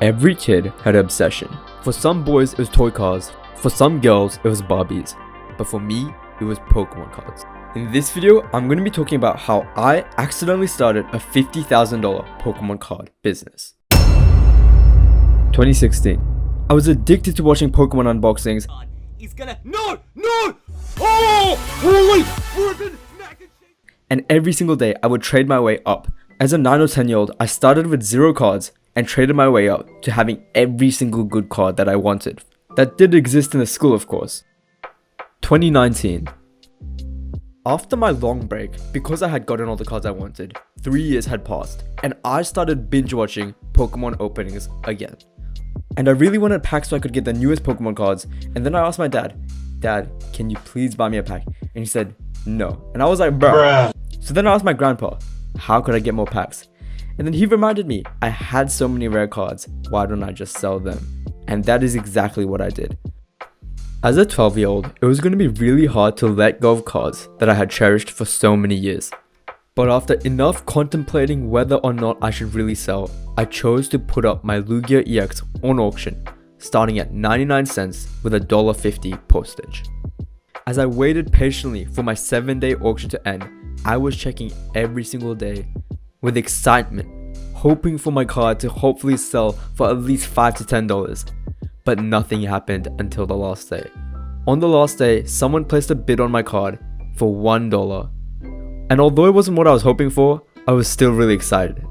Every kid had an obsession. For some boys, it was toy cars. For some girls, it was Barbies. But for me, it was Pokemon cards. In this video, I'm going to be talking about how I accidentally started a $50,000 Pokemon card business. 2016. I was addicted to watching Pokemon unboxings. And every single day, I would trade my way up. As a 9 or 10 year old, I started with 0 cards and traded my way up to having every single good card that I wanted. That did exist in the school, of course. 2019. After my long break, because I had gotten all the cards I wanted, 3 years had passed, and I started binge watching Pokemon openings again. And I really wanted packs so I could get the newest Pokemon cards, and then I asked my dad, can you please buy me a pack? And he said, no. And I was like, bruh. So then I asked my grandpa, how could I get more packs? And then he reminded me, I had so many rare cards, why don't I just sell them? And that is exactly what I did. As a 12-year-old, it was going to be really hard to let go of cards that I had cherished for so many years. But after enough contemplating whether or not I should really sell, I chose to put up my Lugia EX on auction, starting at 99 cents with $1.50 postage. As I waited patiently for my 7-day auction to end, I was checking every single day with excitement, hoping for my card to hopefully sell for at least $5 to $10. But nothing happened until the last day. On the last day, someone placed a bid on my card for $1. And although it wasn't what I was hoping for, I was still really excited.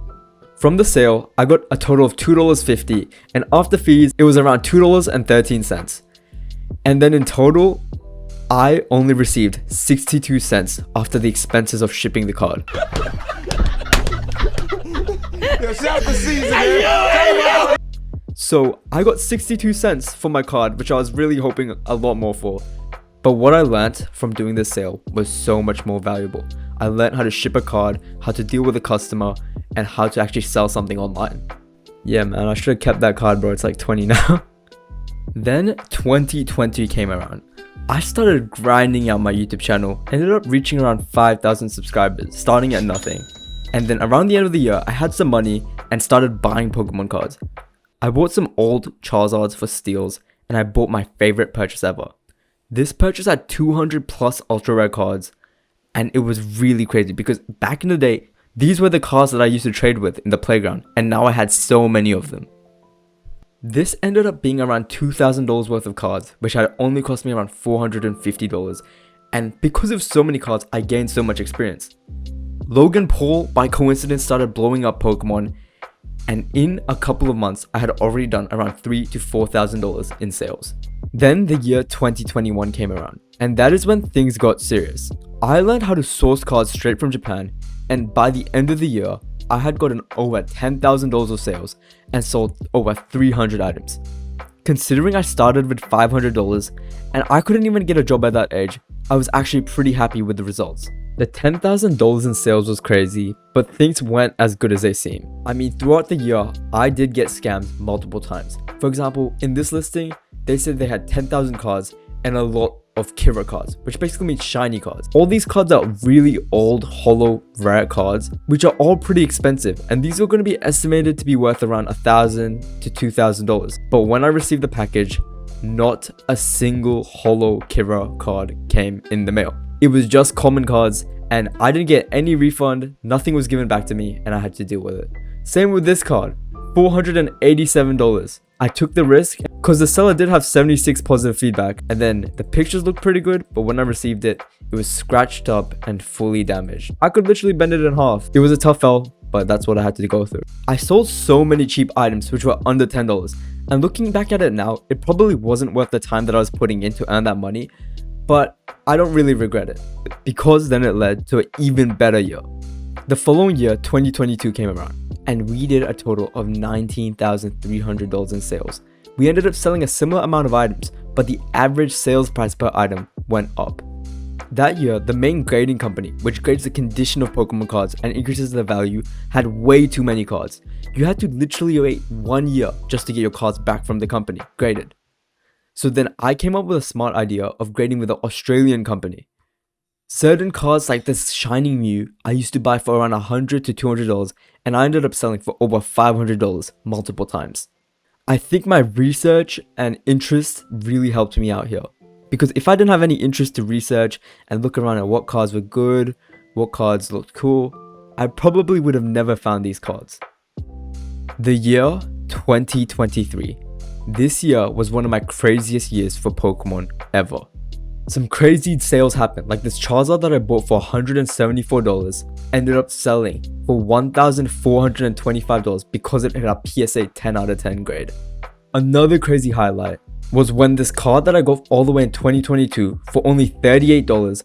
From the sale, I got a total of $2.50, and after fees, it was around $2.13. And then in total, I only received 62 cents after the expenses of shipping the card. So I got 62 cents for my card, which I was really hoping a lot more for. But what I learned from doing this sale was so much more valuable. I learned how to ship a card, how to deal with a customer, and how to actually sell something online. Yeah man, I should have kept that card, bro. It's like 20 now. Then 2020 came around. I started grinding out my YouTube channel, ended up reaching around 5,000 subscribers, starting at nothing. And then around the end of the year, I had some money and started buying Pokemon cards. I bought some old Charizards for steals, and I bought my favorite purchase ever. This purchase had 200 plus ultra rare cards, and it was really crazy because back in the day, these were the cards that I used to trade with in the playground, and now I had so many of them. This ended up being around $2,000 worth of cards, which had only cost me around $450, and because of so many cards, I gained so much experience. Logan Paul, by coincidence, started blowing up Pokemon, and in a couple of months, I had already done around $3,000 to $4,000 in sales. Then the year 2021 came around, and that is when things got serious. I learned how to source cards straight from Japan, and by the end of the year, I had gotten over $10,000 of sales and sold over 300 items. Considering I started with $500 and I couldn't even get a job at that age, I was actually pretty happy with the results. The $10,000 in sales was crazy, but things went as good as they seem. I mean, throughout the year, I did get scammed multiple times. For example, in this listing, they said they had 10,000 cards and a lot of Kira cards, which basically means shiny cards. All these cards are really old, hollow, rare cards, which are all pretty expensive, and these are going to be estimated to be worth around $1,000 to $2,000. But when I received the package, not a single hollow Kira card came in the mail. It was just common cards, and I didn't get any refund, nothing was given back to me, and I had to deal with it. Same with this card, $487. I took the risk because the seller did have 76 positive feedback, and then the pictures looked pretty good, but when I received it, it was scratched up and fully damaged. I could literally bend it in half. It was a tough L, but that's what I had to go through. I sold so many cheap items which were under $10, and looking back at it now, it probably wasn't worth the time that I was putting in to earn that money, but I don't really regret it, because then it led to an even better year. The following year, 2022 came around, and we did a total of $19,300 in sales. We ended up selling a similar amount of items, but the average sales price per item went up. That year, the main grading company, which grades the condition of Pokemon cards and increases their value, had way too many cards. You had to literally wait 1 year just to get your cards back from the company, graded. So then I came up with a smart idea of grading with an Australian company. Certain cards like this Shining Mew, I used to buy for around $100 to $200, and I ended up selling for over $500 multiple times. I think my research and interest really helped me out here. Because if I didn't have any interest to research and look around at what cards were good, what cards looked cool, I probably would have never found these cards. The year 2023. This year was one of my craziest years for Pokemon ever. Some crazy sales happened, like this Charizard that I bought for $174 ended up selling for $1,425 because it had a PSA 10 out of 10 grade. Another crazy highlight was when this card that I got all the way in 2022 for only $38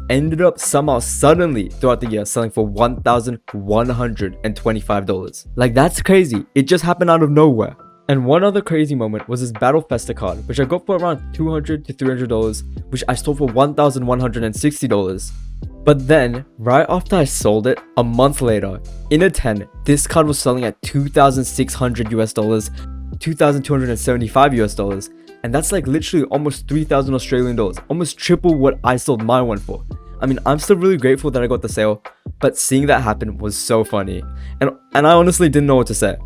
ended up somehow suddenly throughout the year selling for $1,125. Like, that's crazy. It just happened out of nowhere. And one other crazy moment was this Battle Festa card, which I got for around $200 to $300, which I sold for $1,160. But then, right after I sold it, a month later, in a 10, this card was selling at $2,600 US, $2,275 US, and that's like literally almost 3,000 Australian dollars, almost triple what I sold my one for. I mean, I'm still really grateful that I got the sale, but seeing that happen was so funny, and I honestly didn't know what to say.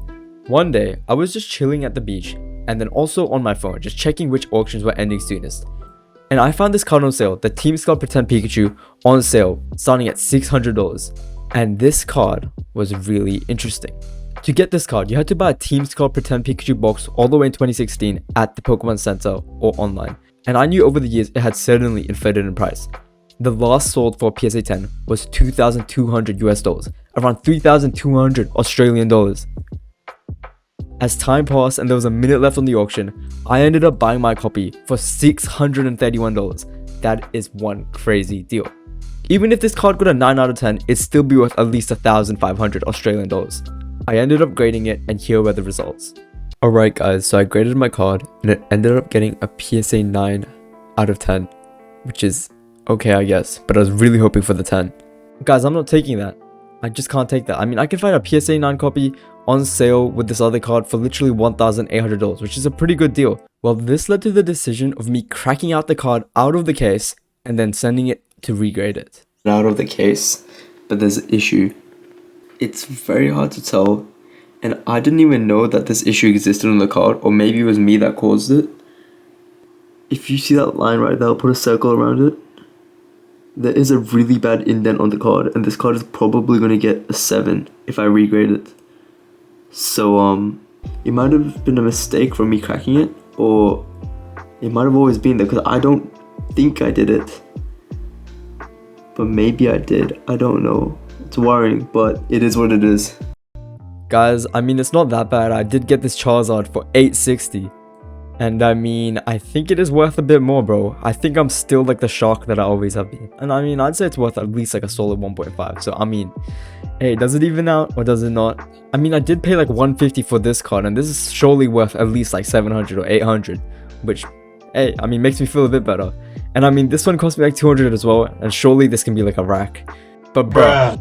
One day, I was just chilling at the beach, and then also on my phone, just checking which auctions were ending soonest. And I found this card on sale, the Team Skull Pretend Pikachu, on sale, starting at $600. And this card was really interesting. To get this card, you had to buy a Team Skull Pretend Pikachu box all the way in 2016 at the Pokemon Center or online. And I knew over the years it had certainly inflated in price. The last sold for PSA 10 was $2,200 US, around 3,200 Australian dollars. As time passed and there was a minute left on the auction, I ended up buying my copy for $631. That is one crazy deal. Even if this card got a 9 out of 10, it'd still be worth at least 1,500 Australian dollars. I ended up grading it, and here were the results. Alright guys, so I graded my card and it ended up getting a PSA 9 out of 10, which is okay I guess, but I was really hoping for the 10. Guys, I'm not taking that. I just can't take that. I mean, I can find a PSA 9 copy on sale with this other card for literally $1,800, which is a pretty good deal. Well, this led to the decision of me cracking out the card out of the case and then sending it to regrade it. Out of the case, but there's an issue. It's very hard to tell, and I didn't even know that this issue existed on the card, or maybe it was me that caused it. If you see that line right there, I'll put a circle around it. There is a really bad indent on the card, and this card is probably going to get a 7 if I regrade it. So, it might have been a mistake from me cracking it, or it might have always been there, because I don't think I did it. But maybe I did, I don't know. It's worrying, but it is what it is. Guys, I mean, it's not that bad. I did get this Charizard for $860. And I mean, I think it is worth a bit more, bro. I think I'm still like the shark that I always have been. And I mean, I'd say it's worth at least like a solid 1.5. So I mean, hey, does it even out or does it not? I mean, I did pay like $150 for this card, and this is surely worth at least like 700 or 800, which, hey, I mean, makes me feel a bit better. And I mean, this one cost me like 200 as well, and surely this can be like a rack. But bro,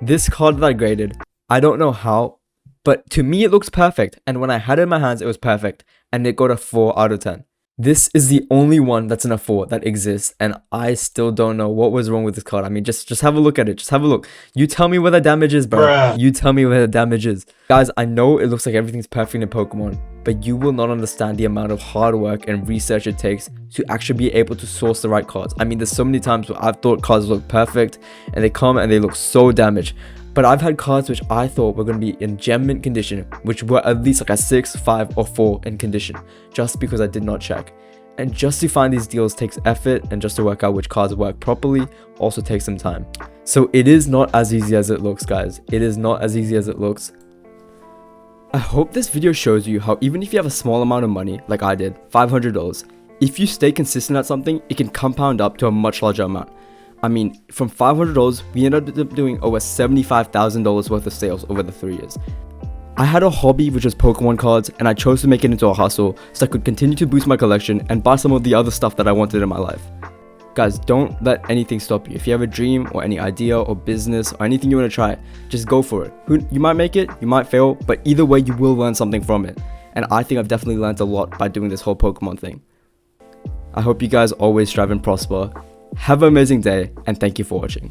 this card that I graded, I don't know how, but to me it looks perfect, and when I had it in my hands it was perfect, and it got a 4 out of 10. This is the only one that's in a 4 that exists, and I still don't know what was wrong with this card. I mean, just have a look at it. Just have a look. You tell me where the damage is, bro. You tell me where the damage is. Guys, I know it looks like everything's perfect in Pokemon, but you will not understand the amount of hard work and research it takes to actually be able to source the right cards. I mean, there's so many times where I've thought cards look perfect, and they come and they look so damaged. But I've had cards which I thought were going to be in gem mint condition, which were at least like a 6, 5, or 4 in condition, just because I did not check. And just to find these deals takes effort, and just to work out which cards work properly also takes some time. So it is not as easy as it looks, guys. It is not as easy as it looks. I hope this video shows you how even if you have a small amount of money, like I did, $500, if you stay consistent at something, it can compound up to a much larger amount. I mean, from $500, we ended up doing over $75,000 worth of sales over the 3 years. I had a hobby which was Pokemon cards, and I chose to make it into a hustle so I could continue to boost my collection and buy some of the other stuff that I wanted in my life. Guys, don't let anything stop you. If you have a dream or any idea or business or anything you want to try, just go for it. You might make it, you might fail, but either way you will learn something from it. And I think I've definitely learned a lot by doing this whole Pokemon thing. I hope you guys always strive and prosper. Have an amazing day, and thank you for watching.